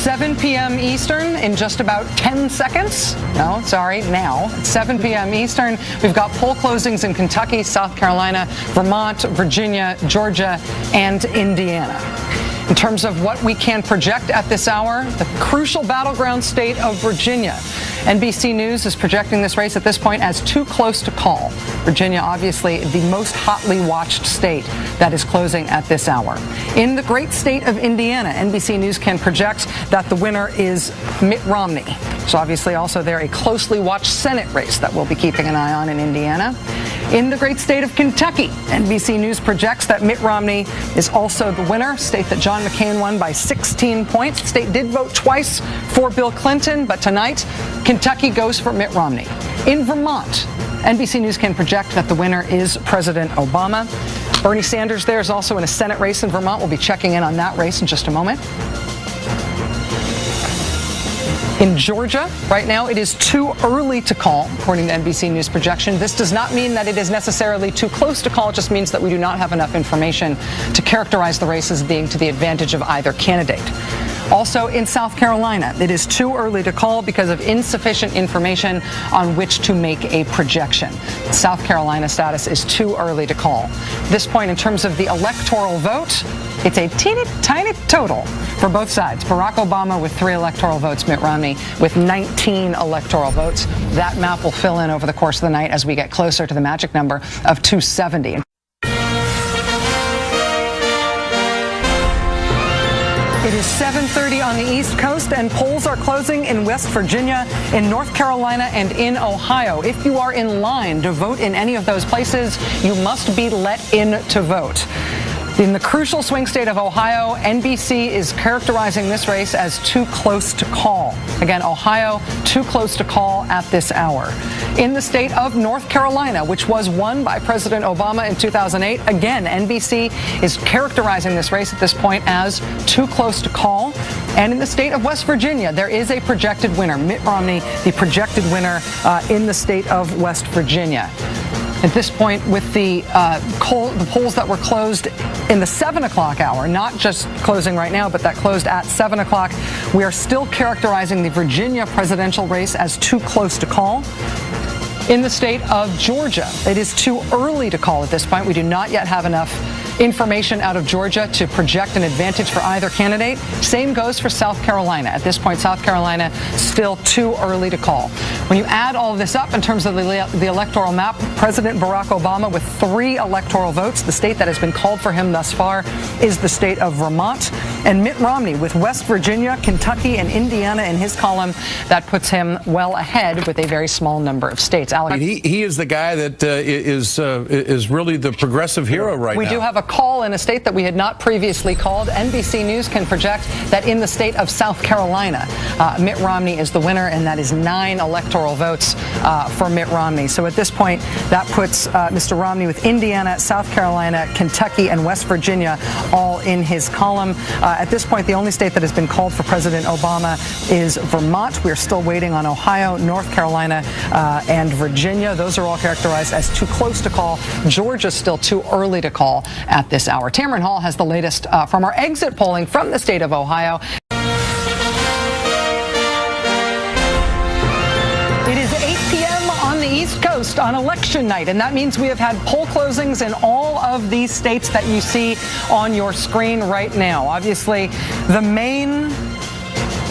7 p.m. Eastern in just about 10 seconds. No, sorry, now. 7 p.m. Eastern. We've got poll closings in Kentucky, South Carolina, Vermont, Virginia, Georgia, and Indiana. In terms of what we can project at this hour, the crucial battleground state of Virginia. NBC News is projecting this race at this point as too close to call. Virginia, obviously, the most hotly watched state that is closing at this hour. In the great state of Indiana, NBC News can project that the winner is Mitt Romney. So obviously also there a closely watched Senate race that we'll be keeping an eye on in Indiana. In the great state of Kentucky, NBC News projects that Mitt Romney is also the winner, state that John McCain won by 16 points. The state did vote twice for Bill Clinton, but tonight, Kentucky goes for Mitt Romney. In Vermont, NBC News can project that the winner is President Obama. Bernie Sanders there is also in a Senate race in Vermont. We'll be checking in on that race in just a moment. In Georgia, right now, it is too early to call, according to NBC News projection. This does not mean that it is necessarily too close to call. It just means that we do not have enough information to characterize the race as being to the advantage of either candidate. Also in South Carolina, it is too early to call because of insufficient information on which to make a projection. South Carolina status is too early to call. At this point, in terms of the electoral vote, it's a teeny tiny total for both sides. Barack Obama with 3 electoral votes, Mitt Romney with 19 electoral votes. That map will fill in over the course of the night as we get closer to the magic number of 270. It is 7:30 on the East Coast, and polls are closing in West Virginia, in North Carolina, and in Ohio. If you are in line to vote in any of those places, you must be let in to vote. In the crucial swing state of Ohio, NBC is characterizing this race as too close to call. Again, Ohio, too close to call at this hour. In the state of North Carolina, which was won by President Obama in 2008, again, NBC is characterizing this race at this point as too close to call. And in the state of West Virginia, there is a projected winner, Mitt Romney, the projected winner in the state of West Virginia. At this point, with the polls that were closed in the 7 o'clock hour, not just closing right now, but that closed at 7 o'clock, we are still characterizing the Virginia presidential race as too close to call. In the state of Georgia, it is too early to call at this point. We do not yet have enough information out of Georgia to project an advantage for either candidate. Same goes for South Carolina. At this point, South Carolina still too early to call. When you add all of this up in terms of the electoral map, President Barack Obama with 3 electoral votes, the state that has been called for him thus far is the state of Vermont. And Mitt Romney with West Virginia, Kentucky, and Indiana in his column, that puts him well ahead with a very small number of states. Alex? He is the guy that is really the progressive hero right now. We do have a call in a state that we had not previously called. NBC News can project that in the state of South Carolina, Mitt Romney is the winner, and that is 9 electoral votes for Mitt Romney. So at this point, that puts Mr. Romney with Indiana, South Carolina, Kentucky, and West Virginia all in his column. At this point, the only state that has been called for President Obama is Vermont. We are still waiting on Ohio, North Carolina, and Virginia. Those are all characterized as too close to call. Georgia's still too early to call at this hour. Tamron Hall has the latest from our exit polling from the state of Ohio. It is 8 p.m. on the East Coast on election night, and that means we have had poll closings in all of these states that you see on your screen right now. Obviously, the main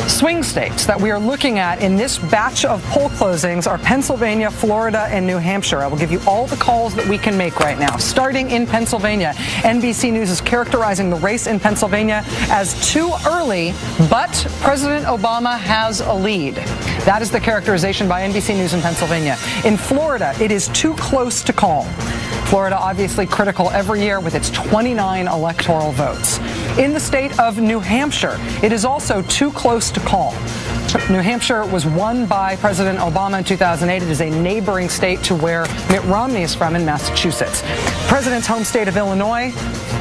swing states that we are looking at in this batch of poll closings are Pennsylvania, Florida, and New Hampshire. I will give you all the calls that we can make right now. Starting in Pennsylvania, NBC News is characterizing the race in Pennsylvania as too early, but President Obama has a lead. That is the characterization by NBC News in Pennsylvania. In Florida, it is too close to call. Florida obviously critical every year with its 29 electoral votes. In the state of New Hampshire, it is also too close to call. New Hampshire was won by President Obama in 2008. It is a neighboring state to where Mitt Romney is from in Massachusetts. President's home state of Illinois,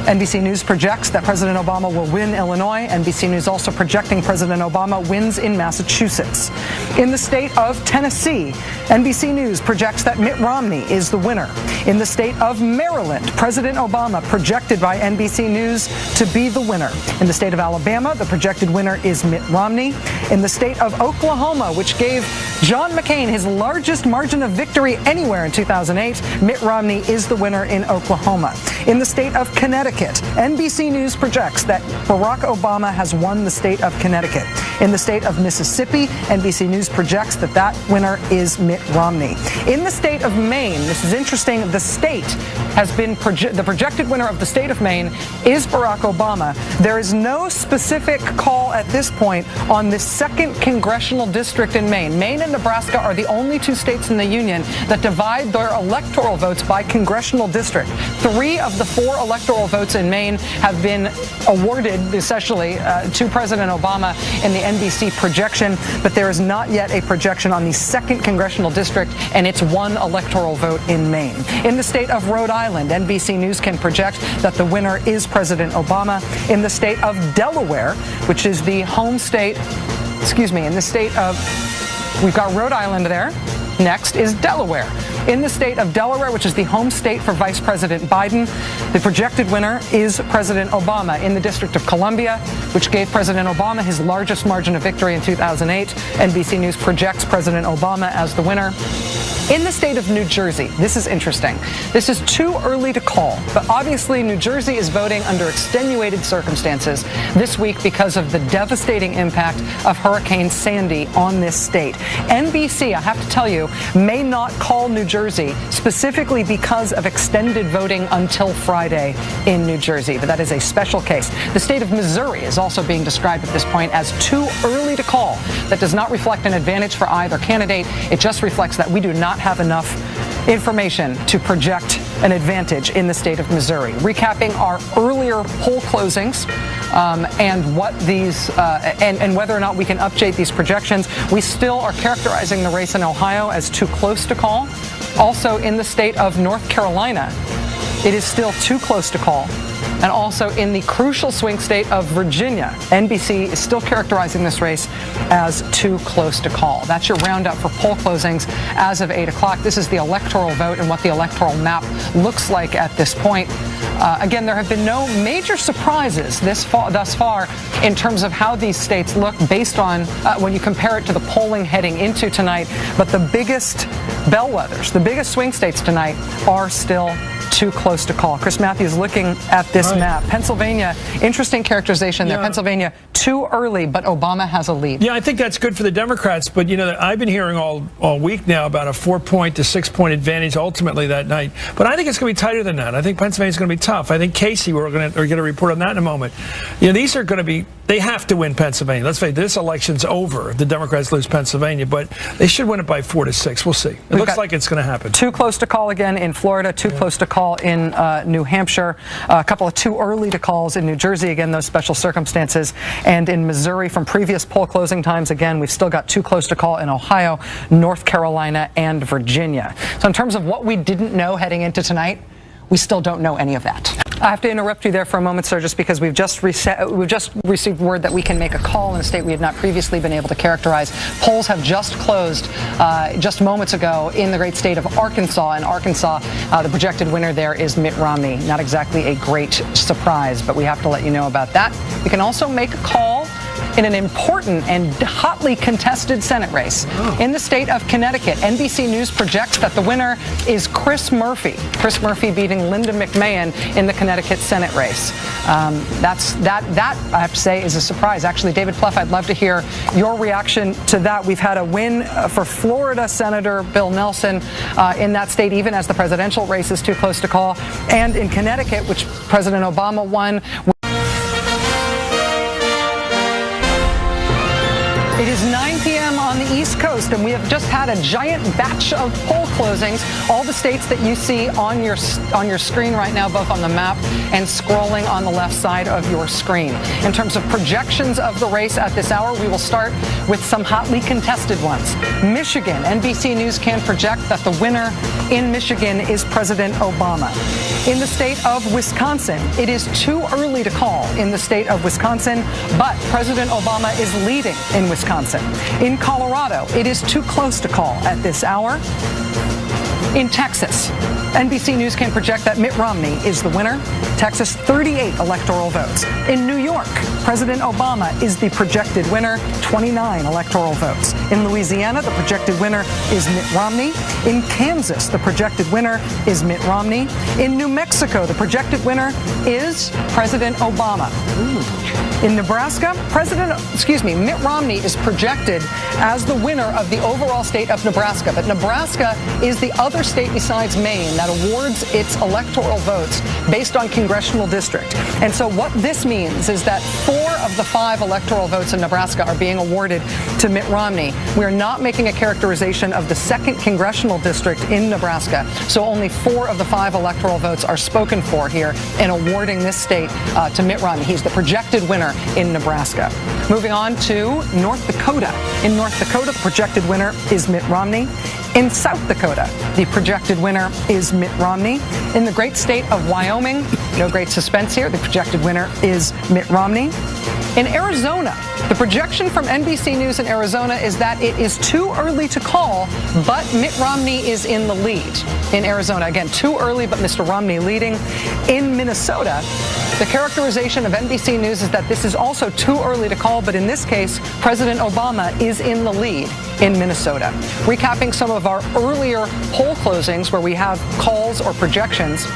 NBC News projects that President Obama will win Illinois. NBC News also projecting President Obama wins in Massachusetts. In the state of Tennessee, NBC News projects that Mitt Romney is the winner. In the state of Maryland, President Obama projected by NBC News to be the winner. In the state of Alabama, the projected winner is Mitt Romney. In the state of Oklahoma, which gave John McCain his largest margin of victory anywhere in 2008, Mitt Romney is the winner in Oklahoma. In the state of Connecticut, NBC News projects that Barack Obama has won the state of Connecticut. In the state of Mississippi, NBC News projects that that winner is Mitt Romney. In the state of Maine, this is interesting, the state has been the projected winner of the state of Maine is Barack Obama. There is no specific call at this point on the 2nd congressional district in Maine. Maine and Nebraska are the only two states in the union that divide their electoral votes by congressional district. 3 of the 4 electoral votes in Maine have been awarded essentially to President Obama in the NBC projection, but there is not yet a projection on the 2nd congressional district and its 1 electoral vote in Maine. In the state of Rhode Island, NBC News can project that the winner is President Obama. In the state of Delaware, which is the home state, in the state of, we've got Rhode Island there. Next is Delaware. In the state of Delaware, which is the home state for Vice President Biden, the projected winner is President Obama. In the District of Columbia, which gave President Obama his largest margin of victory in 2008, NBC News projects President Obama as the winner. In the state of New Jersey, this is interesting. This is too early to call, but obviously New Jersey is voting under extenuated circumstances this week because of the devastating impact of Hurricane Sandy on this state. NBC, I have to tell you, may not call New Jersey specifically because of extended voting until Friday in New Jersey, but that is a special case. The state of Missouri is also being described at this point as too early to call. That does not reflect an advantage for either candidate. It just reflects that we do not have enough information to project an advantage in the state of Missouri. Recapping our earlier poll closings and what these and whether or not we can update these projections, we still are characterizing the race in Ohio as too close to call. Also in the state of North Carolina, it is still too close to call. And also in the crucial swing state of Virginia, NBC is still characterizing this race as too close to call. That's your roundup for poll closings as of 8 o'clock. This is the electoral vote and what the electoral map looks like at this point. Again, there have been no major surprises thus far in terms of how these states look based on when you compare it to the polling heading into tonight. But the biggest bellwethers, the biggest swing states tonight are still too close to call. Chris Matthews looking at this map. Pennsylvania, interesting characterization there. Pennsylvania, too early, but Obama has a lead. Yeah, I think that's good for the Democrats, but you know, I've been hearing all week now about a 4-point to 6-point advantage ultimately that night. But I think it's going to be tighter than that. I think Pennsylvania's going to be tough. I think Casey, we're going to report on that in a moment. You know, these are going to be, they have to win Pennsylvania. Let's face it, this election's over if the Democrats lose Pennsylvania, but they should win it by 4 to 6. We'll see. It looks like it's going to happen. Too close to call again in Florida, too close to call in New Hampshire, a couple of too early to calls in New Jersey, again, those special circumstances, and in Missouri from previous poll closing times, again, we've still got too close to call in Ohio, North Carolina, and Virginia. So in terms of what we didn't know heading into tonight, we still don't know any of that. I have to interrupt you there for a moment, sir, just because we've just received word that we can make a call in a state we had not previously been able to characterize. Polls have just closed just moments ago in the great state of Arkansas. In Arkansas, the projected winner there is Mitt Romney. Not exactly a great surprise, but we have to let you know about that. You can also make a call in an important and hotly contested Senate race. In the state of Connecticut, NBC News projects that the winner is Chris Murphy. Chris Murphy beating Linda McMahon in the Connecticut Senate race. That I have to say is a surprise. Actually, David Plouffe, I'd love to hear your reaction to that. We've had a win for Florida Senator Bill Nelson in that state, even as the presidential race is too close to call. And in Connecticut, which President Obama won. It is 9 p.m. on the East Coast, and we have just had a giant batch of poll closings. All the states that you see on your screen right now, both on the map and scrolling on the left side of your screen. In terms of projections of the race at this hour, we will start with some hotly contested ones. Michigan, NBC News can project that the winner in Michigan is President Obama. In the state of Wisconsin, it is too early to call in the state of Wisconsin, but President Obama is leading in Wisconsin. In Colorado, it is too close to call at this hour. In Texas, NBC News can project that Mitt Romney is the winner. Texas, 38 electoral votes. In New York, President Obama is the projected winner, 29 electoral votes. In Louisiana, the projected winner is Mitt Romney. In Kansas, the projected winner is Mitt Romney. In New Mexico, the projected winner is President Obama. In Nebraska, Mitt Romney is projected as the winner of the overall state of Nebraska. But Nebraska is the other state besides Maine that awards its electoral votes based on congressional district. And so what this means is that 4 of the 5 electoral votes in Nebraska are being awarded to Mitt Romney. We are not making a characterization of the 2nd congressional district in Nebraska. So only 4 of the 5 electoral votes are spoken for here in awarding this state to Mitt Romney. He's the projected winner in Nebraska. Moving on to North Dakota. In North Dakota, the projected winner is Mitt Romney. In South Dakota, the projected winner is Mitt Romney. In the great state of Wyoming, no great suspense here, the projected winner is Mitt Romney. In Arizona, the projection from NBC News in Arizona is that it is too early to call, but Mitt Romney is in the lead in Arizona. Again, too early, but Mr. Romney leading. In Minnesota, the characterization of NBC News is that this is also too early to call, but in this case, President Obama is in the lead in Minnesota. Recapping some of our earlier poll closings where we have calls or projections.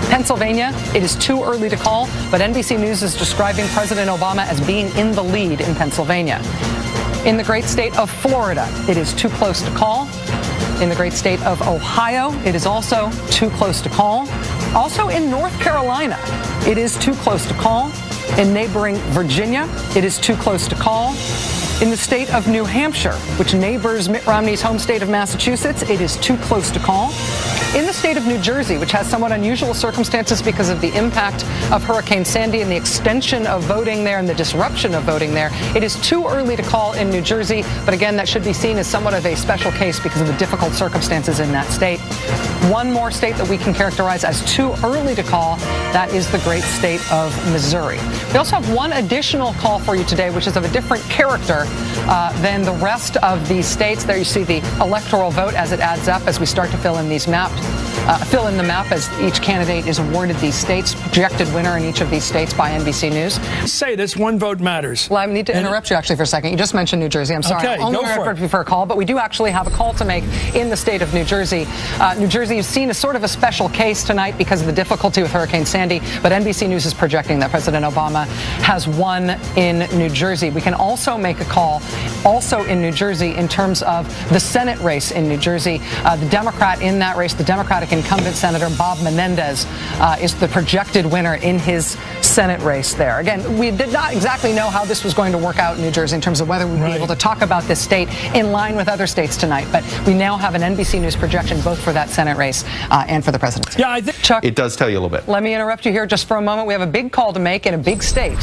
Pennsylvania, it is too early to call, but NBC News is describing President Obama as being in the lead in Pennsylvania. In the great state of Florida, it is too close to call. In the great state of Ohio, it is also too close to call. Also in North Carolina, it is too close to call. In neighboring Virginia, it is too close to call. In the state of New Hampshire, which neighbors Mitt Romney's home state of Massachusetts, it is too close to call. In the state of New Jersey, which has somewhat unusual circumstances because of the impact of Hurricane Sandy and the extension of voting there and the disruption of voting there, it is too early to call in New Jersey. But again, that should be seen as somewhat of a special case because of the difficult circumstances in that state. One more state that we can characterize as too early to call, that is the great state of Missouri. We also have one additional call for you today, which is of a different character than the rest of these states. There you see the electoral vote as it adds up as we start to fill in these maps. Fill in the map as each candidate is awarded these states, projected winner in each of these states by NBC News. Say this, one vote matters. Well, I need to interrupt you actually for a second. You just mentioned New Jersey. I'm sorry. Okay, I'll only go for interrupt you for a call, but we do actually have a call to make in the state of New Jersey. New Jersey is seen as sort of a special case tonight because of the difficulty with Hurricane Sandy, but NBC News is projecting that President Obama has won in New Jersey. We can also make a call also in New Jersey in terms of the Senate race in New Jersey. The Democrat in that race, the Democratic incumbent Senator Bob Menendez, is the projected winner in his Senate race there. Again, we did not exactly know how this was going to work out in New Jersey in terms of whether we'd be able to talk about this state in line with other states tonight, but we now have an NBC News projection both for that Senate race and for the presidency. Yeah, I think Chuck, it does tell you a little bit. Let me interrupt you here just for a moment. We have a big call to make in a big state.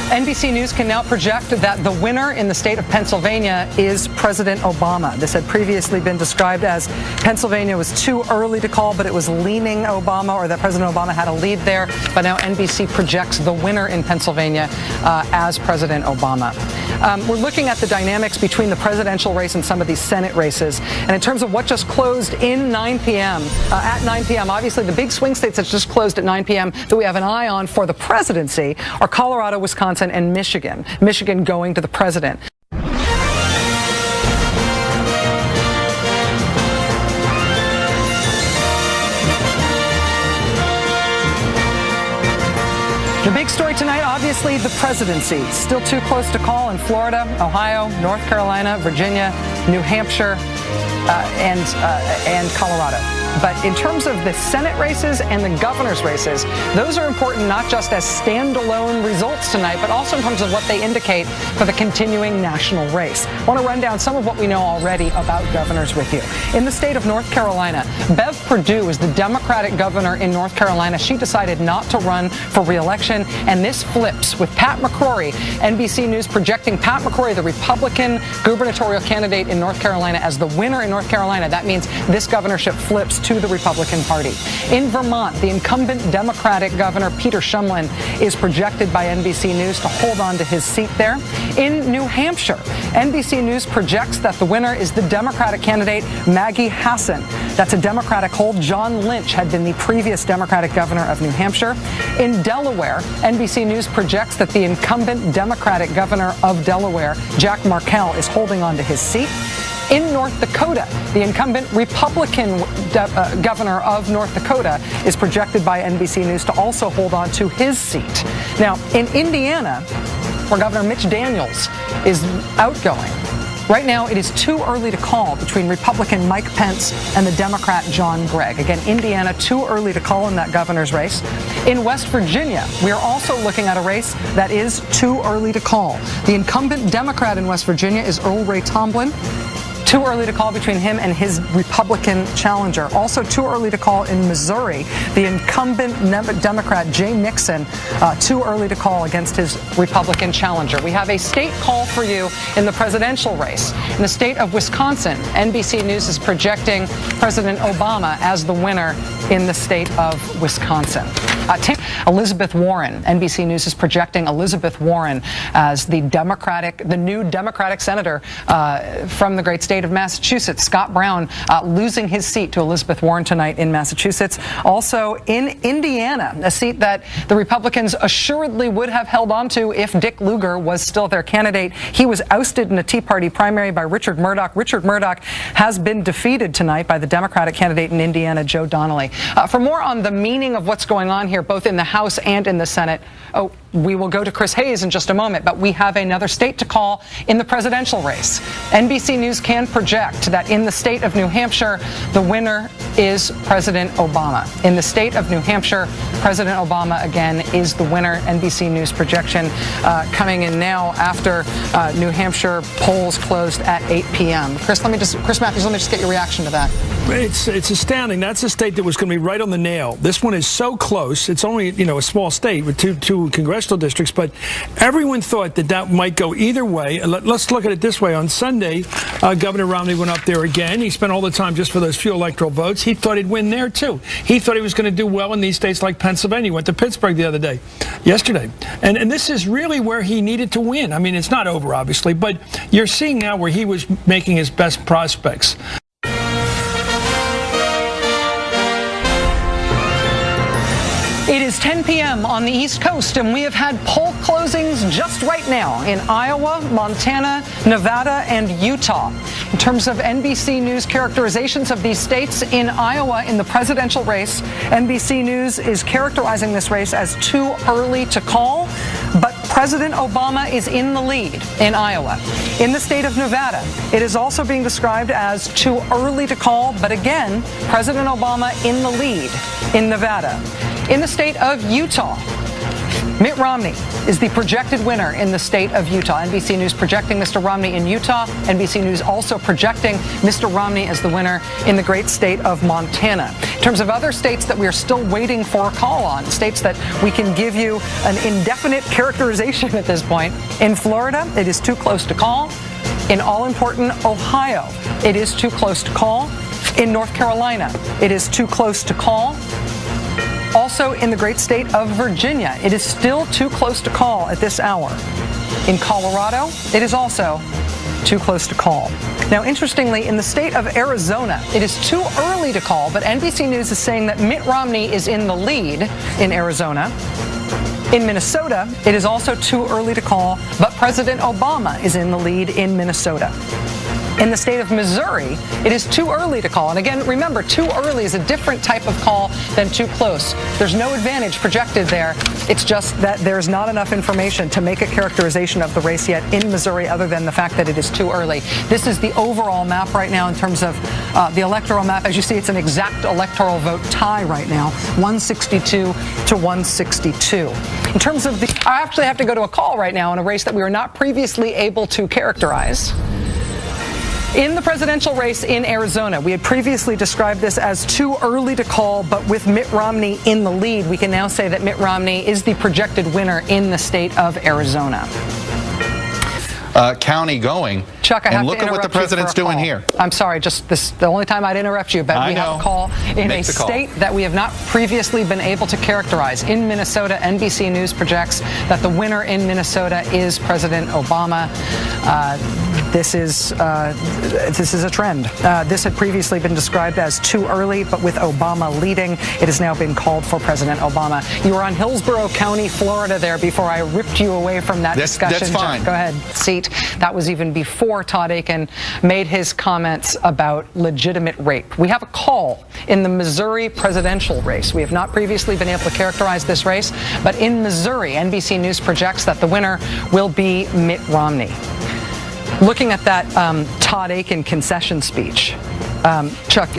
NBC News can now project that the winner in the state of Pennsylvania is President Obama. This had previously been described as Pennsylvania was too early to call, but it was leaning Obama, or that President Obama had a lead there. But now NBC projects the winner in Pennsylvania as President Obama. We're looking at the dynamics between the presidential race and some of these Senate races. And in terms of what just closed in 9 p.m., at 9 p.m., obviously the big swing states that just closed at 9 p.m. that we have an eye on for the presidency are Colorado, Wisconsin, and Michigan. Michigan going to the president. The big story tonight, obviously, the presidency. Still too close to call in Florida, Ohio, North Carolina, Virginia, New Hampshire, and Colorado. But in terms of the Senate races and the governor's races, those are important not just as standalone results tonight, but also in terms of what they indicate for the continuing national race. I want to run down some of what we know already about governors with you. In the state of North Carolina, Bev Perdue is the Democratic governor in North Carolina. She decided not to run for re-election, and this flips with Pat McCrory. NBC News projecting Pat McCrory, the Republican gubernatorial candidate in North Carolina, as the winner in North Carolina. That means this governorship flips to the Republican Party. In Vermont, the incumbent Democratic Governor Peter Shumlin is projected by NBC News to hold on to his seat there. In New Hampshire, NBC News projects that the winner is the Democratic candidate Maggie Hassan. That's a Democratic hold. John Lynch had been the previous Democratic governor of New Hampshire. In Delaware, NBC News projects that the incumbent Democratic governor of Delaware, Jack Markell, is holding on to his seat. In North Dakota, the incumbent Republican governor of North Dakota is projected by NBC News to also hold on to his seat. Now, in Indiana, where Governor Mitch Daniels is outgoing, right now it is too early to call between Republican Mike Pence and the Democrat John Gregg. Again, Indiana, too early to call in that governor's race. In West Virginia, we are also looking at a race that is too early to call. The incumbent Democrat in West Virginia is Earl Ray Tomblin. Too early to call between him and his Republican challenger. Also too early to call in Missouri. The incumbent Democrat Jay Nixon, too early to call against his Republican challenger. We have a state call for you in the presidential race. In the state of Wisconsin, NBC News is projecting President Obama as the winner in the state of Wisconsin. Elizabeth Warren, NBC News is projecting Elizabeth Warren as the new Democratic senator from the great state of Massachusetts. Scott Brown losing his seat to Elizabeth Warren tonight in Massachusetts. Also in Indiana, a seat that the Republicans assuredly would have held on to if Dick Lugar was still their candidate. He was ousted in a Tea Party primary by Richard Murdoch. Richard Murdoch has been defeated tonight by the Democratic candidate in Indiana, Joe Donnelly. For more on the meaning of what's going on here, both in the House and in the Senate, we will go to Chris Hayes in just a moment, but we have another state to call in the presidential race. NBC News can project that in the state of New Hampshire, the winner is President Obama. In the state of New Hampshire, President Obama, again, is the winner. NBC News projection coming in now after New Hampshire polls closed at 8 p.m. Chris Matthews, let me just get your reaction to that. It's astounding. That's a state that was going to be right on the nail. This one is so close. It's only, a small state with two congressional districts, but everyone thought that might go either way. Let's look at it this way. On Sunday, Governor Romney went up there again. He spent all the time just for those few electoral votes. He thought he'd win there, too. He thought he was going to do well in these states like Pennsylvania. He went to Pittsburgh yesterday. And this is really where he needed to win. I mean, it's not over, obviously, but you're seeing now where he was making his best prospects. It is 10 p.m. on the East Coast, and we have had poll closings just right now in Iowa, Montana, Nevada, and Utah. In terms of NBC News characterizations of these states, in Iowa, in the presidential race, NBC News is characterizing this race as too early to call, but President Obama is in the lead in Iowa. In the state of Nevada, it is also being described as too early to call, but again, President Obama in the lead in Nevada. In the state of Utah, Mitt Romney is the projected winner in the state of Utah. NBC News projecting Mr. Romney in Utah. NBC News also projecting Mr. Romney as the winner in the great state of Montana. In terms of other states that we are still waiting for a call on, states that we can give you an indefinite characterization at this point. In Florida, it is too close to call. In all-important Ohio, it is too close to call. In North Carolina, it is too close to call. Also in the great state of Virginia, it is still too close to call at this hour. In Colorado, it is also too close to call. Now, interestingly, in the state of Arizona, it is too early to call, but NBC News is saying that Mitt Romney is in the lead in Arizona. In Minnesota, it is also too early to call, but President Obama is in the lead in Minnesota. In the state of Missouri, it is too early to call. And again, remember, too early is a different type of call than too close. There's no advantage projected there. It's just that there's not enough information to make a characterization of the race yet in Missouri other than the fact that it is too early. This is the overall map right now in terms of the electoral map. As you see, it's an exact electoral vote tie right now, 162 to 162. In terms of I actually have to go to a call right now in a race that we were not previously able to characterize. In the presidential race in Arizona, we had previously described this as too early to call, but with Mitt Romney in the lead, we can now say that Mitt Romney is the projected winner in the state of Arizona. county going. Chuck, I have and look to at what the interrupt you president's for a doing call. here. I'm sorry, just this the only time I'd interrupt you, but we have a call in a state that we have not previously been able to characterize. In Minnesota, NBC News projects that the winner in Minnesota is President Obama. This is a trend. This had previously been described as too early, but with Obama leading, it has now been called for President Obama. You were on Hillsborough County, Florida there before I ripped you away from that discussion. That's fine. Go ahead, seat. That was even before Todd Akin made his comments about legitimate rape. We have a call in the Missouri presidential race. We have not previously been able to characterize this race, but in Missouri, NBC News projects that the winner will be Mitt Romney. Looking at that Todd Akin concession speech, Chuck,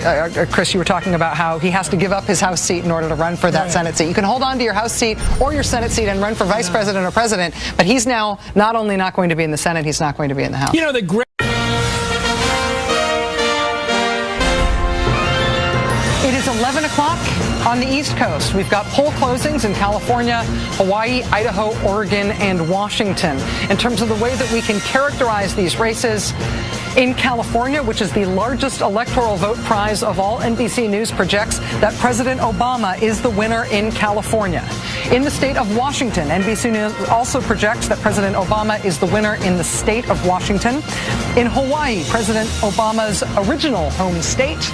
Chris, you were talking about how he has to give up his House seat in order to run for that Senate seat. You can hold on to your House seat or your Senate seat and run for Vice President or President, but he's now not only not going to be in the Senate, he's not going to be in the House. You know, the great... It is 11 o'clock on the East Coast. We've got poll closings in California, Hawaii, Idaho, Oregon, and Washington. In terms of the way that we can characterize these races, in California, which is the largest electoral vote prize of all, NBC News projects that President Obama is the winner in California. In the state of Washington, NBC News also projects that President Obama is the winner in the state of Washington. In Hawaii, President Obama's original home state,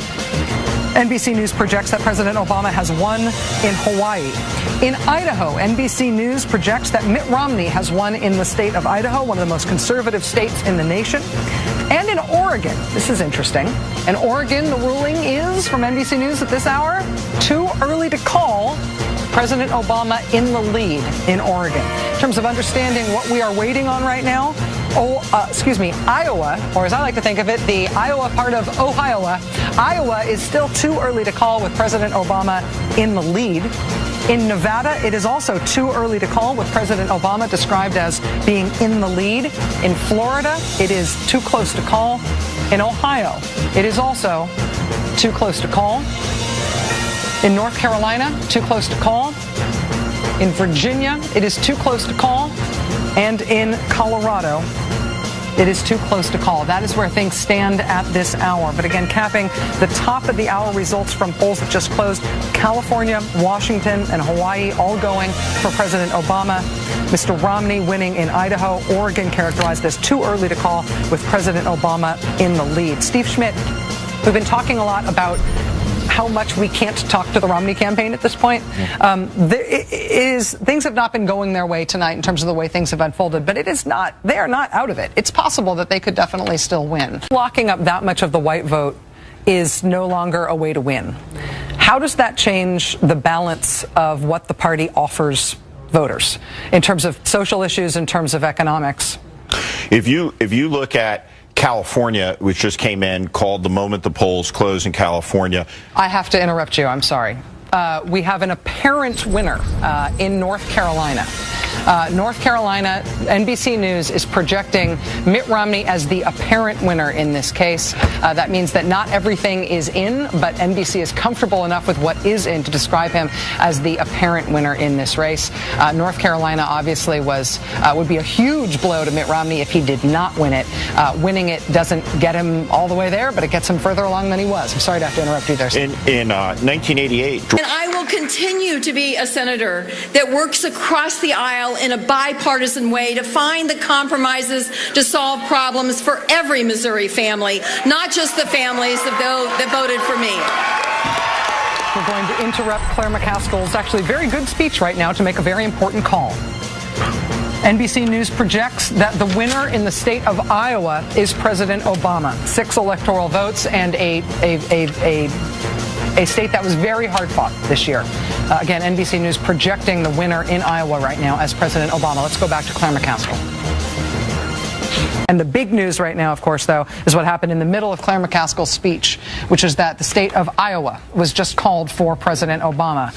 NBC News projects that President Obama has won in Hawaii. In Idaho, NBC News projects that Mitt Romney has won in the state of Idaho, one of the most conservative states in the nation. And in Oregon, this is interesting. In Oregon, the ruling is, from NBC News at this hour, too early to call President Obama in the lead in Oregon. In terms of understanding what we are waiting on right now, Iowa, or as I like to think of it, the Iowa part of Ohio, Iowa is still too early to call with President Obama in the lead. In Nevada, it is also too early to call with President Obama described as being in the lead. In Florida, it is too close to call. In Ohio, it is also too close to call. In North Carolina, too close to call. In Virginia, it is too close to call. And in Colorado, it is too close to call. That is where things stand at this hour. But again, capping the top of the hour results from polls that just closed, California, Washington, and Hawaii all going for President Obama. Mr. Romney winning in Idaho. Oregon characterized as too early to call with President Obama in the lead. Steve Schmidt, we've been talking a lot about how much we can't talk to the Romney campaign at this point. Things have not been going their way tonight in terms of the way things have unfolded, but they are not out of it. It's possible that they could definitely still win. Locking up that much of the white vote is no longer a way to win. How does that change the balance of what the party offers voters in terms of social issues, in terms of economics? If you look at California, which just came in, called the moment the polls close in California. I have to interrupt you. I'm sorry. We have an apparent winner in North Carolina. North Carolina, NBC News is projecting Mitt Romney as the apparent winner in this case. That means that not everything is in, but NBC is comfortable enough with what is in to describe him as the apparent winner in this race. North Carolina obviously would be a huge blow to Mitt Romney if he did not win it. Winning it doesn't get him all the way there, but it gets him further along than he was. I'm sorry to have to interrupt you there. In 1988. And I will continue to be a senator that works across the aisle in a bipartisan way to find the compromises to solve problems for every Missouri family, not just the families that voted for me. We're going to interrupt Claire McCaskill's actually very good speech right now to make a very important call. NBC News projects that the winner in the state of Iowa is President Obama. 6 electoral votes and a state that was very hard fought this year. Again, NBC News projecting the winner in Iowa right now as President Obama. Let's go back to Claire McCaskill. And the big news right now, of course, though, is what happened in the middle of Claire McCaskill's speech, which is that the state of Iowa was just called for President Obama.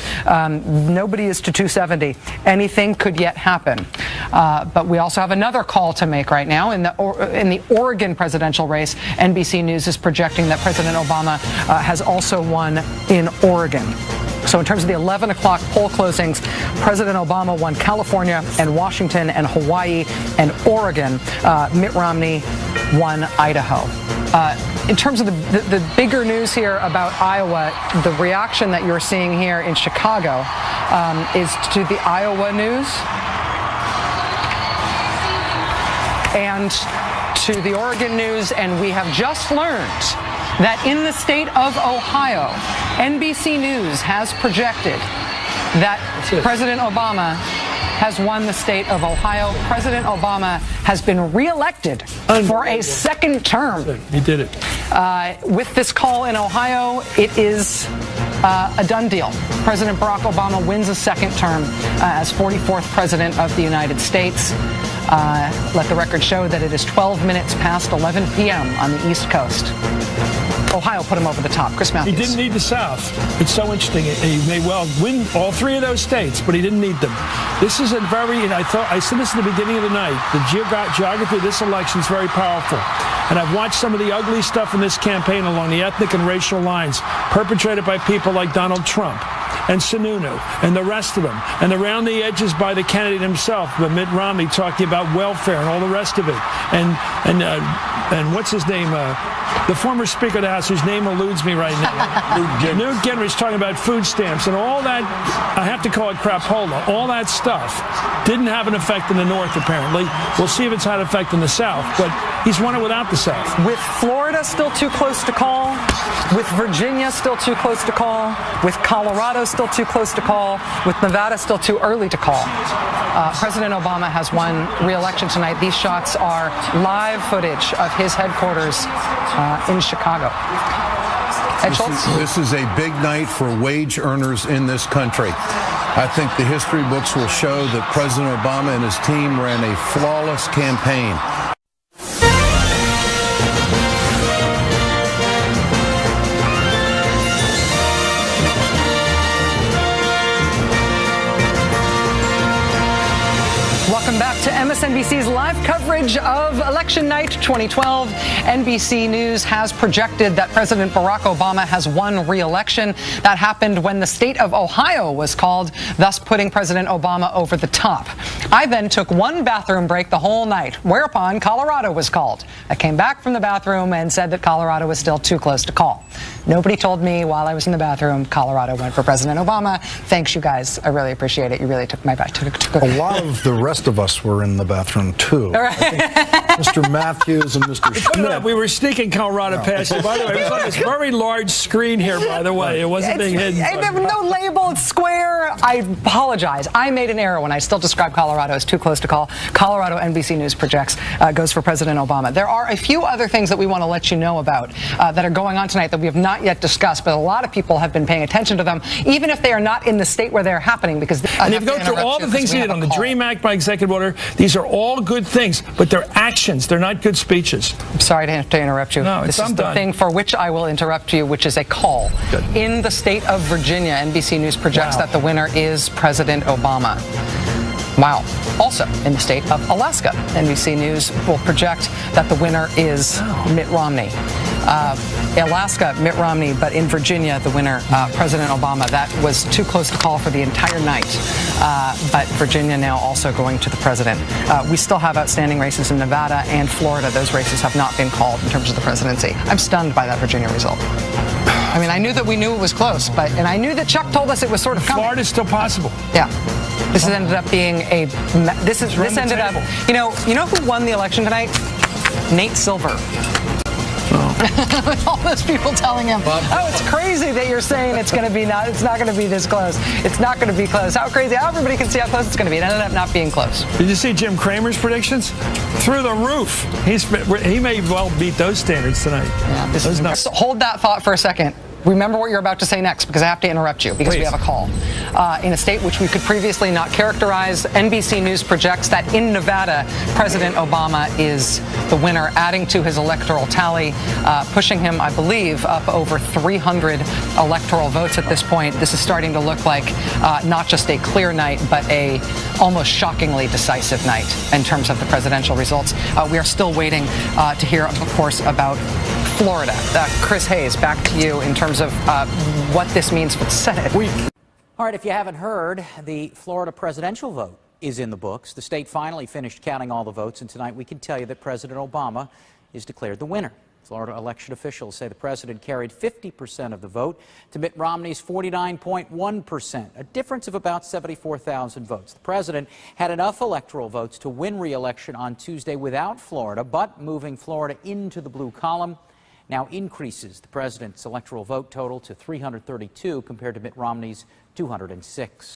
Nobody is to 270. Anything could yet happen. But we also have another call to make right now. In the Oregon presidential race, NBC News is projecting that President Obama has also won in Oregon. So in terms of the 11 o'clock poll closings, President Obama won California and Washington and Hawaii and Oregon. Mitt Romney won Idaho. In terms of the bigger news here about Iowa, the reaction that you're seeing here in Chicago is to the Iowa news and to the Oregon news, and we have just learned that in the state of Ohio, NBC News has projected that President Obama has won the state of Ohio. President Obama has been reelected for a second term. He did it. With this call in Ohio, it is a done deal. President Barack Obama wins a second term as 44th President of the United States. Let the record show that it is 12 minutes past 11 p.m. on the East Coast. Ohio put him over the top. Chris Matthews. He didn't need the South. It's so interesting. He may well win all three of those states, but he didn't need them. This is a very, and I said this at the beginning of the night, the geography of this election is very powerful. And I've watched some of the ugly stuff in this campaign along the ethnic and racial lines perpetrated by people like Donald Trump and Sununu and the rest of them, and around the edges by the candidate himself, but Mitt Romney talking about welfare and all the rest of it, and what's his name, the former Speaker of the House, whose name eludes me right now, Newt Gingrich, talking about food stamps and all that. I have to call it crapola. All that stuff didn't have an effect in the North, apparently. We'll see if it's had an effect in the South, but he's won it without the South. With Florida still too close to call, with Virginia still too close to call, with Colorado still too close to call, with Nevada still too early to call, President Obama has won re-election tonight. These shots are live footage of his headquarters in Chicago. Ed Schultz? This is a big night for wage earners in this country. I think the history books will show that President Obama and his team ran a flawless campaign. Welcome back to MSNBC's live coverage of Election Night 2012. NBC News has projected that President Barack Obama has won re-election. That happened when the state of Ohio was called, thus putting President Obama over the top. I then took one bathroom break the whole night, whereupon Colorado was called. I came back from the bathroom and said that Colorado was still too close to call. Nobody told me while I was in the bathroom Colorado went for President Obama. Thanks, you guys. I really appreciate it. You really took my back. A lot of the rest of us were in the bathroom, too. Right. Mr. Matthews and Mr. Schmidt. We were sneaking Colorado past you. By the way, it was on this very large screen here, by the way. It wasn't being hidden. There was no label. It's square. I apologize. I made an error when I still described Colorado as too close to call. Colorado, NBC News projects, goes for President Obama. There are a few other things that we want to let you know about that are going on tonight that we have not yet discussed, but a lot of people have been paying attention to them, even if they are not in the state where they're happening. Because and if you go through all the things he did on the DREAM Act by executive order, these are all good things, but they're actions. They're not good speeches. I'm sorry to interrupt you. No, this is the thing for which I will interrupt you, which is a call. Good. In the state of Virginia, NBC News projects that the winner is President Obama. Wow. Also, in the state of Alaska, NBC News will project that the winner is Mitt Romney. Alaska, Mitt Romney, but in Virginia, the winner, President Obama. That was too close to call for the entire night. But Virginia now also going to the president. We still have outstanding races in Nevada and Florida. Those races have not been called in terms of the presidency. I'm stunned by that Virginia result. I mean, I knew that we knew it was close, and I knew that Chuck told us it was sort of coming. Florida's still possible. Yeah. This has ended up being this ended up, you know who won the election tonight? Nate Silver. With all those people telling him, oh, it's crazy that you're saying it's not going to be this close. It's not going to be close. How crazy. Everybody can see how close it's going to be. It ended up not being close. Did you see Jim Cramer's predictions? Through the roof. He may well beat those standards tonight. Yeah, hold that thought for a second. Remember what you're about to say next, because I have to interrupt you, because we have a call. In a state which we could previously not characterize, NBC News projects that in Nevada, President Obama is the winner, adding to his electoral tally, pushing him, I believe, up over 300 electoral votes at this point. This is starting to look like not just a clear night, but a almost shockingly decisive night in terms of the presidential results. We are still waiting to hear, of course, about Florida. Chris Hayes, back to you in terms of what this means for the Senate. All right, if you haven't heard, the Florida presidential vote is in the books. The state finally finished counting all the votes, and tonight we can tell you that President Obama is declared the winner. Florida election officials say the president carried 50% of the vote to Mitt Romney's 49.1%, a difference of about 74,000 votes. The president had enough electoral votes to win re-election on Tuesday without Florida, but moving Florida into the blue column now increases the president's electoral vote total to 332 compared to Mitt Romney's 206.